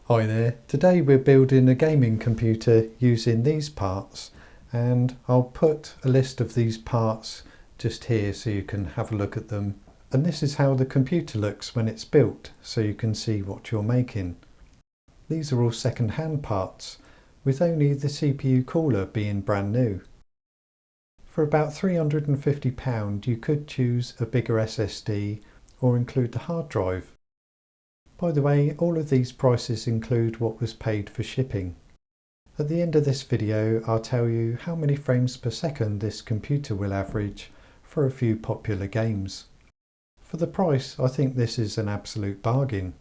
Hi there, today we're building a gaming computer using these parts, and I'll put a list of these parts just here so you can have a look at them. And this is how the computer looks when it's built, so you can see what you're making. These are all second-hand parts, with only the CPU cooler being brand new. For about £350 you could choose a bigger SSD or include the hard drive. By the way, all of these prices include what was paid for shipping. At the end of this video I'll tell you how many frames per second this computer will average for a few popular games. For the price, I think this is an absolute bargain.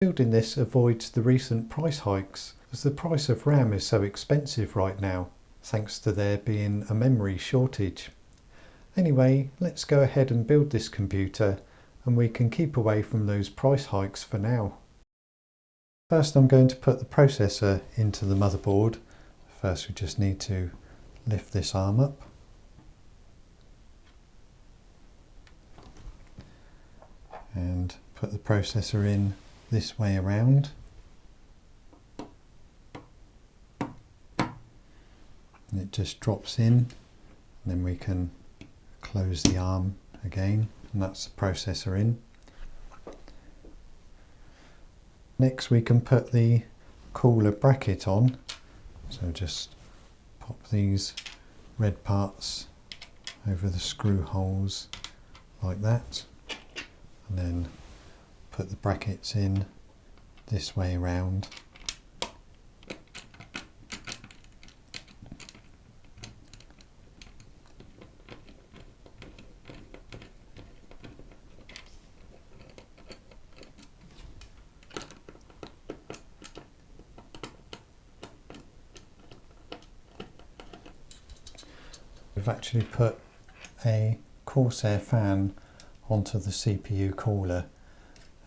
Building this avoids the recent price hikes, as the price of RAM is so expensive right now, thanks to there being a memory shortage. Anyway, let's go ahead and build this computer, and we can keep away from those price hikes for now. First I'm going to put the processor into the motherboard. First we just need to lift this arm up. And put the processor in this way around. And it just drops in, and then we can close the arm again, and that's the processor in. Next we can put the cooler bracket on, so just pop these red parts over the screw holes like that, and then put the brackets in this way around. We've actually put a Corsair fan onto the CPU cooler,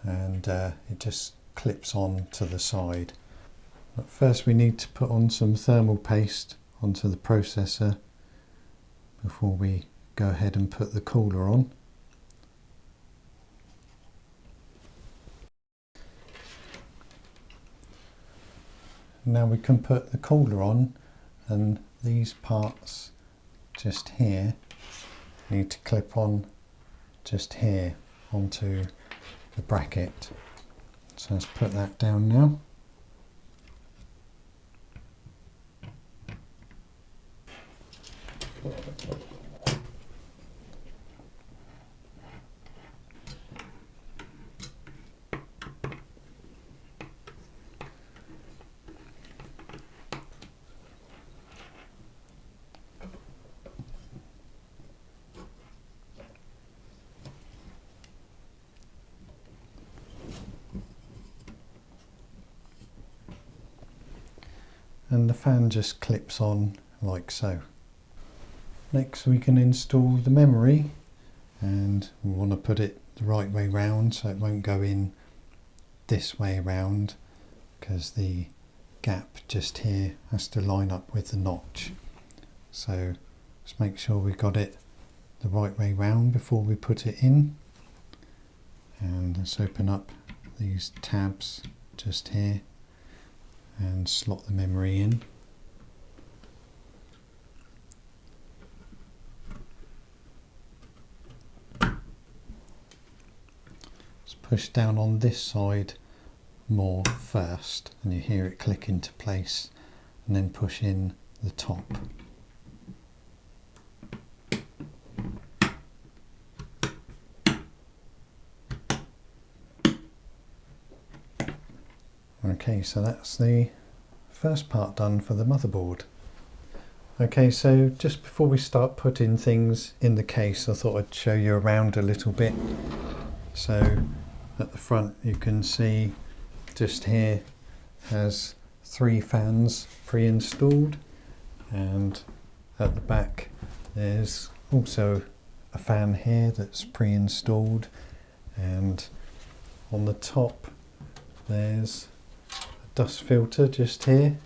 and it just clips on to the side. But first we need to put on some thermal paste onto the processor before we go ahead and put the cooler on. Now we can put the cooler on, and these parts just here need to clip on just here onto the bracket. So let's put that down now. And the fan just clips on like so. Next we can install the memory, and we want to put it the right way round so it won't go in this way round, because the gap just here has to line up with the notch. So let's make sure we've got it the right way round before we put it in. And let's open up these tabs just here and slot the memory in. Let's push down on this side more first, and you hear it click into place, and then push in the top. Okay, so that's the first part done for the motherboard. Okay, so just before we start putting things in the case, I thought I'd show you around a little bit. So at the front you can see just here has 3 fans pre-installed, and at the back there's also a fan here that's pre-installed, and on the top there's dust filter just here.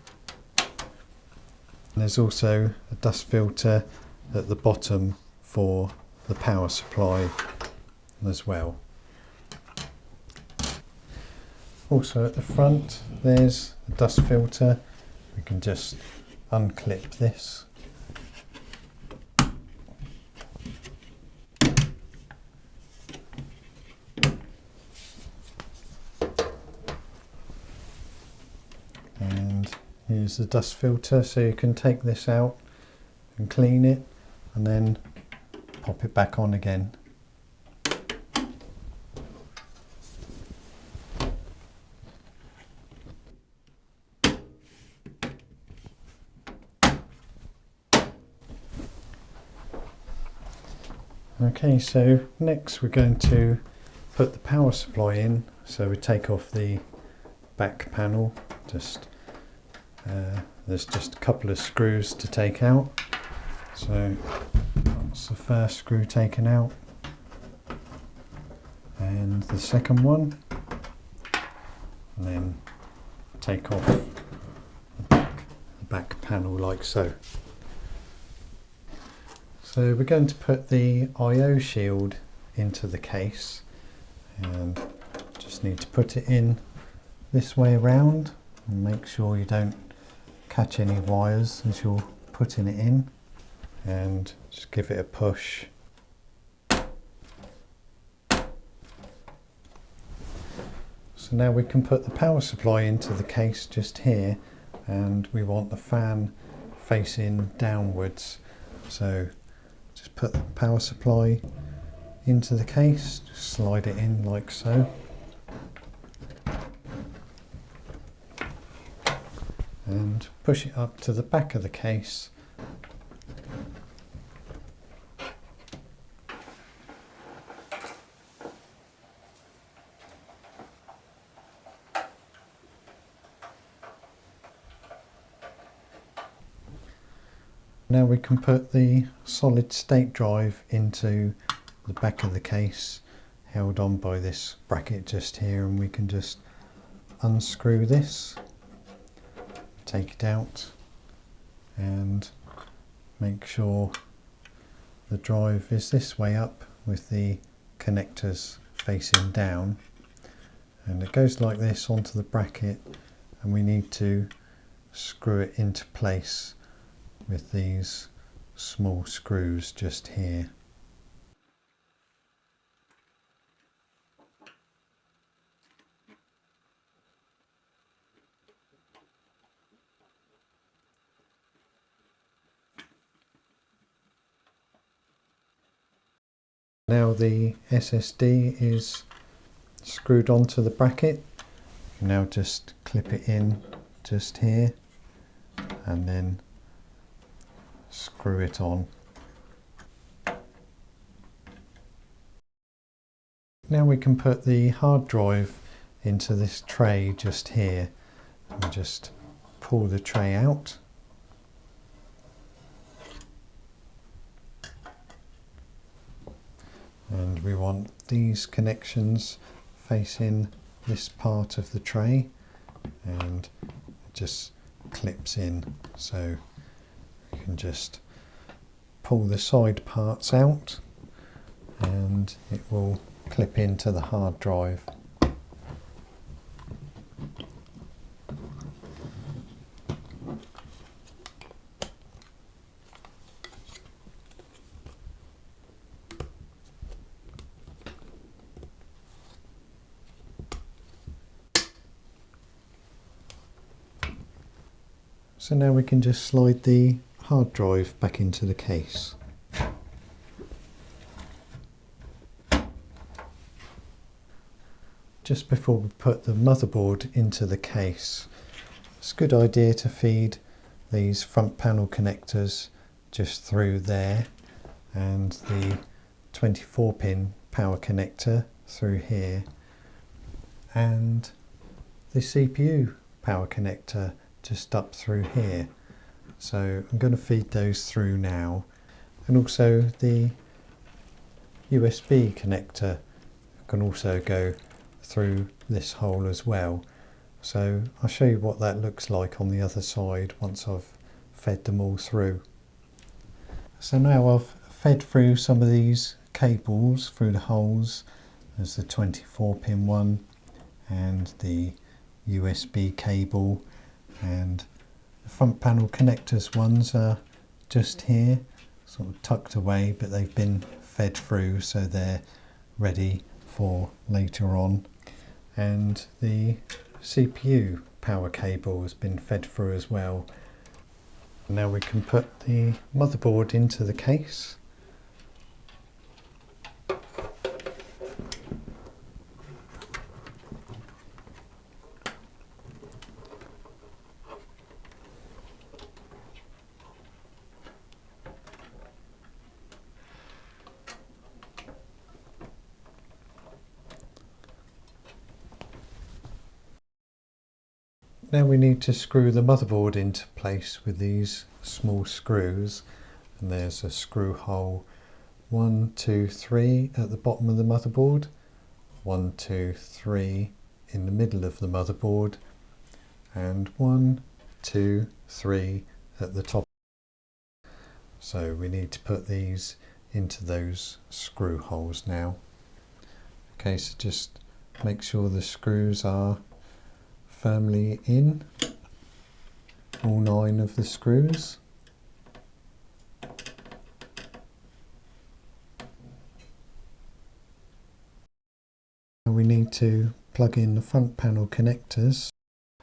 And there's also a dust filter at the bottom for the power supply as well. Also at the front there's a dust filter. We can just unclip this. And here's the dust filter, so you can take this out and clean it and then pop it back on again. Okay, so next we're going to put the power supply in. So we take off the back panel, there's just a couple of screws to take out. So that's the first screw taken out, and the second one, and then take off the back panel like so. So we're going to put the I/O shield into the case, and just need to put it in this way around and make sure you don't catch any wires as you're putting it in, and just give it a push. So now we can put the power supply into the case just here, and we want the fan facing downwards. So just put the power supply into the case, just slide it in like so. And push it up to the back of the case. Now we can put the solid state drive into the back of the case, held on by this bracket just here, and we can just unscrew this, take it out, and make sure the drive is this way up with the connectors facing down, and it goes like this onto the bracket, and we need to screw it into place with these small screws just here. Now the SSD is screwed onto the bracket. Now just clip it in just here and then screw it on. Now we can put the hard drive into this tray just here, and just pull the tray out. And we want these connections facing this part of the tray, and it just clips in, so you can just pull the side parts out and it will clip into the hard drive. So now we can just slide the hard drive back into the case. Just before we put the motherboard into the case, it's a good idea to feed these front panel connectors just through there, and the 24-pin power connector through here, and the CPU power connector just up through here. So I'm going to feed those through now, and also the USB connector can also go through this hole as well. So I'll show you what that looks like on the other side once I've fed them all through. So now I've fed through some of these cables through the holes. There's the 24-pin one and the USB cable, and the front panel connectors ones are just here, sort of tucked away, but they've been fed through so they're ready for later on. And the CPU power cable has been fed through as well. Now we can put the motherboard into the case. Now we need to screw the motherboard into place with these small screws, and there's a screw hole 1, 2, 3 at the bottom of the motherboard, 1, 2, 3 in the middle of the motherboard, and 1, 2, 3 at the top. So we need to put these into those screw holes now. Okay, so just make sure the screws are firmly in, all 9 of the screws. Now we need to plug in the front panel connectors.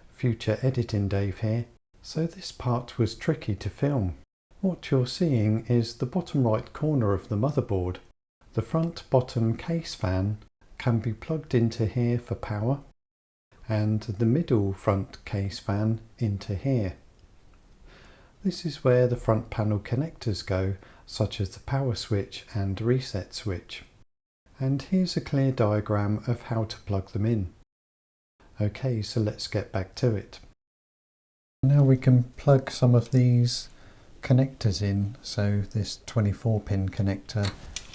Future Editing Dave here. So this part was tricky to film. What you're seeing is the bottom right corner of the motherboard. The front bottom case fan can be plugged into here for power, and the middle front case fan into here. This is where the front panel connectors go, such as the power switch and reset switch. And here's a clear diagram of how to plug them in. Okay, so let's get back to it. Now we can plug some of these connectors in. So this 24-pin connector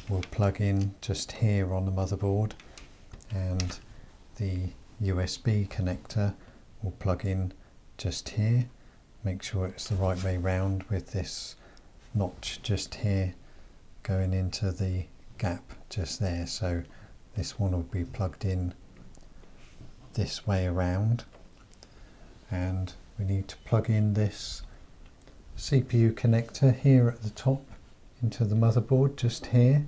will plug in just here on the motherboard, and the USB connector will plug in just here. Make sure it's the right way round with this notch just here going into the gap just there. So this one will be plugged in this way around, and we need to plug in this CPU connector here at the top into the motherboard just here,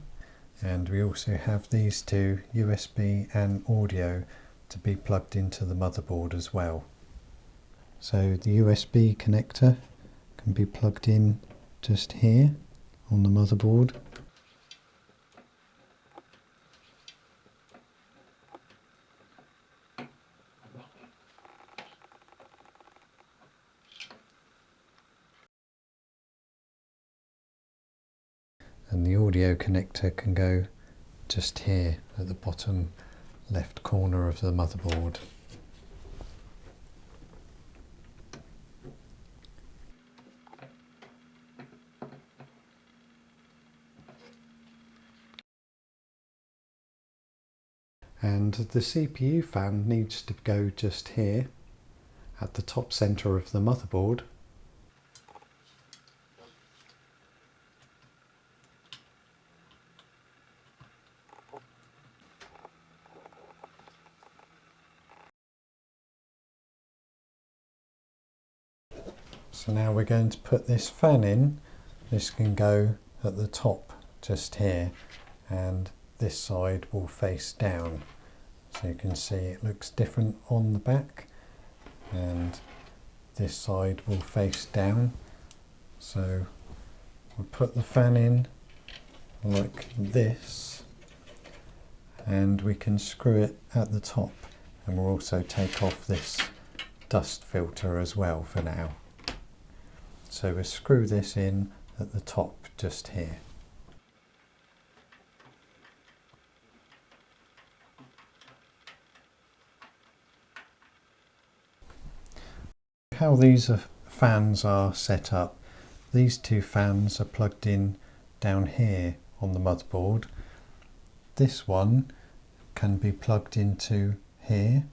and we also have these two USB and audio to be plugged into the motherboard as well. So the USB connector can be plugged in just here on the motherboard. And the audio connector can go just here at the bottom left corner of the motherboard. And the CPU fan needs to go just here at the top center of the motherboard. So now we're going to put this fan in. This can go at the top just here, and this side will face down. So you can see it looks different on the back, and this side will face down. So we'll put the fan in like this, and we can screw it at the top, and we'll also take off this dust filter as well for now. So we'll screw this in at the top just here. How these fans are set up, these two fans are plugged in down here on the motherboard. This one can be plugged into here,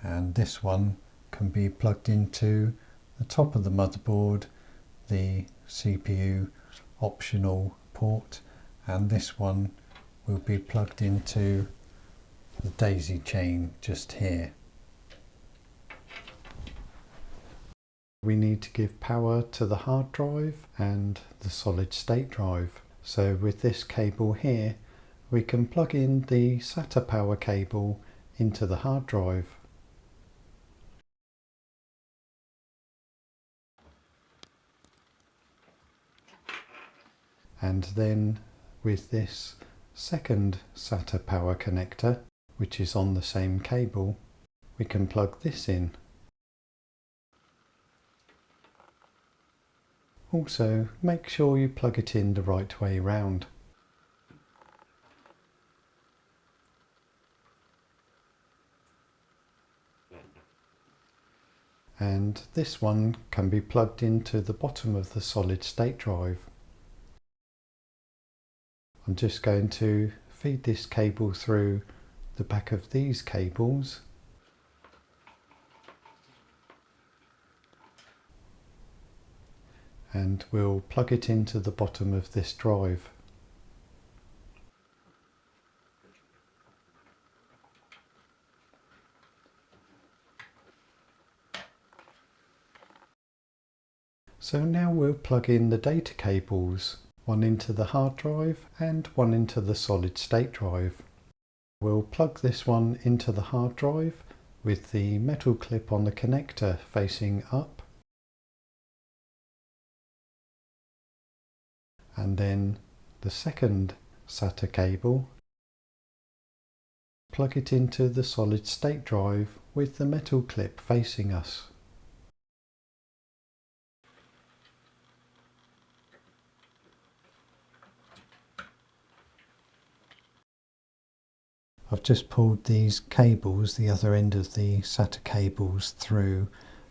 and this one can be plugged into the top of the motherboard, the CPU optional port, and this one will be plugged into the daisy chain just here. We need to give power to the hard drive and the solid state drive. So with this cable here, we can plug in the SATA power cable into the hard drive. And then with this second SATA power connector, which is on the same cable, we can plug this in. Also, make sure you plug it in the right way round. And this one can be plugged into the bottom of the solid state drive. I'm just going to feed this cable through the back of these cables. And we'll plug it into the bottom of this drive. So now we'll plug in the data cables, one into the hard drive and one into the solid state drive. We'll plug this one into the hard drive with the metal clip on the connector facing up. And then the second SATA cable, plug it into the solid state drive with the metal clip facing us. I've just pulled these cables, the other end of the SATA cables, through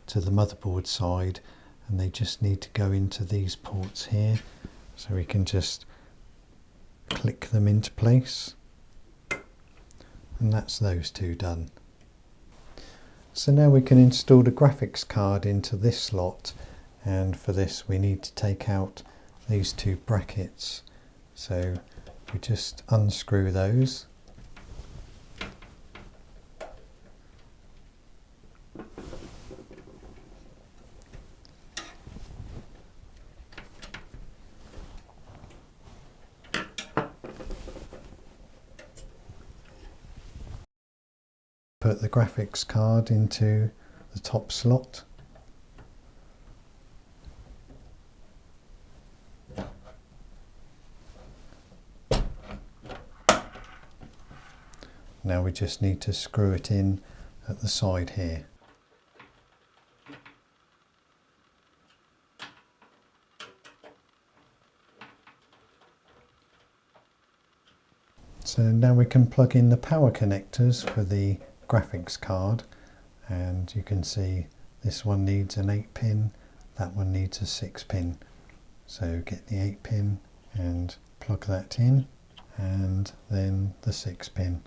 to the motherboard side, and they just need to go into these ports here. So we can just click them into place, and that's those two done. So now we can install the graphics card into this slot, and for this we need to take out these two brackets. So we just unscrew those. Put the graphics card into the top slot. Now we just need to screw it in at the side here. So now we can plug in the power connectors for the graphics card, and you can see this one needs an 8-pin, that one needs a 6-pin. So get the 8-pin and plug that in, and then the 6-pin.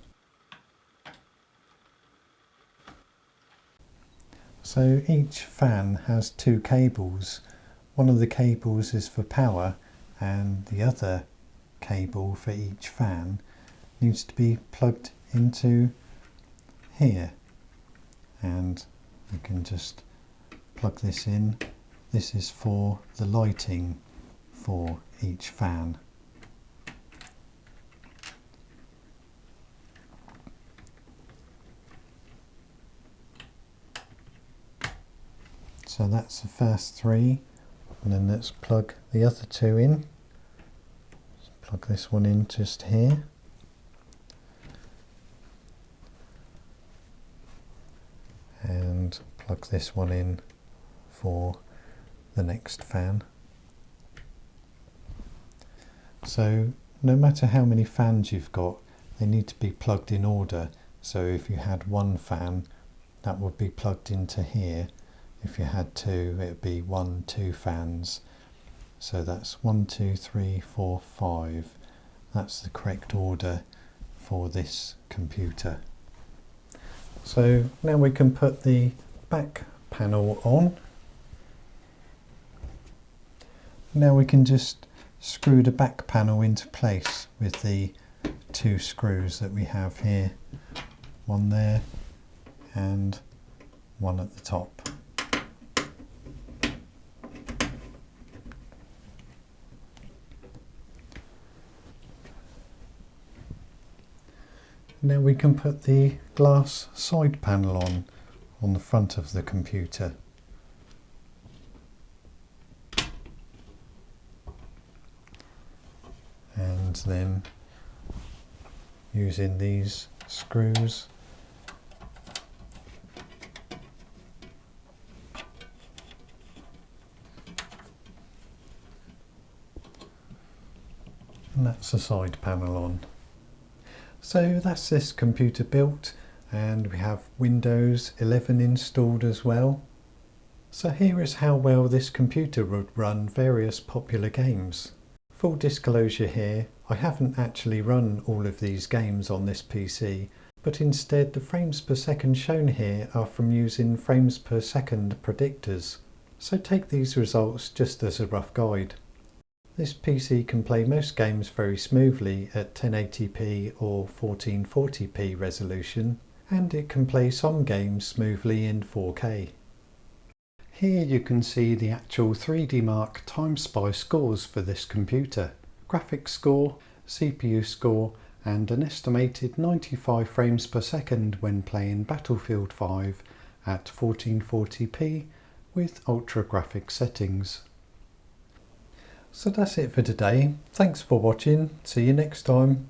So each fan has two cables. One of the cables is for power, and the other cable for each fan needs to be plugged into here, and we can just plug this in. This is for the lighting for each fan. So that's the first three, and then let's plug the other two in. Just plug this one in just here. And plug this one in for the next fan. So no matter how many fans you've got, they need to be plugged in order. So if you had one fan, that would be plugged into here. If you had two, it would be 1, 2 fans. So that's 1, 2, 3, 4, 5. That's the correct order for this computer. So now we can put the back panel on. Now we can just screw the back panel into place with the two screws that we have here. One there and one at the top. Now we can put the glass side panel on the front of the computer. And then using these screws and that's the side panel on. So that's this computer built, and we have Windows 11 installed as well. So here is how well this computer would run various popular games. Full disclosure here, I haven't actually run all of these games on this PC, but instead the frames per second shown here are from using frames per second predictors. So take these results just as a rough guide. This PC can play most games very smoothly at 1080p or 1440p resolution, and it can play some games smoothly in 4K. Here you can see the actual 3D Mark TimeSpy scores for this computer. Graphics score, CPU score, and an estimated 95 frames per second when playing Battlefield 5 at 1440p with ultra graphics settings. So that's it for today. Thanks for watching. See you next time.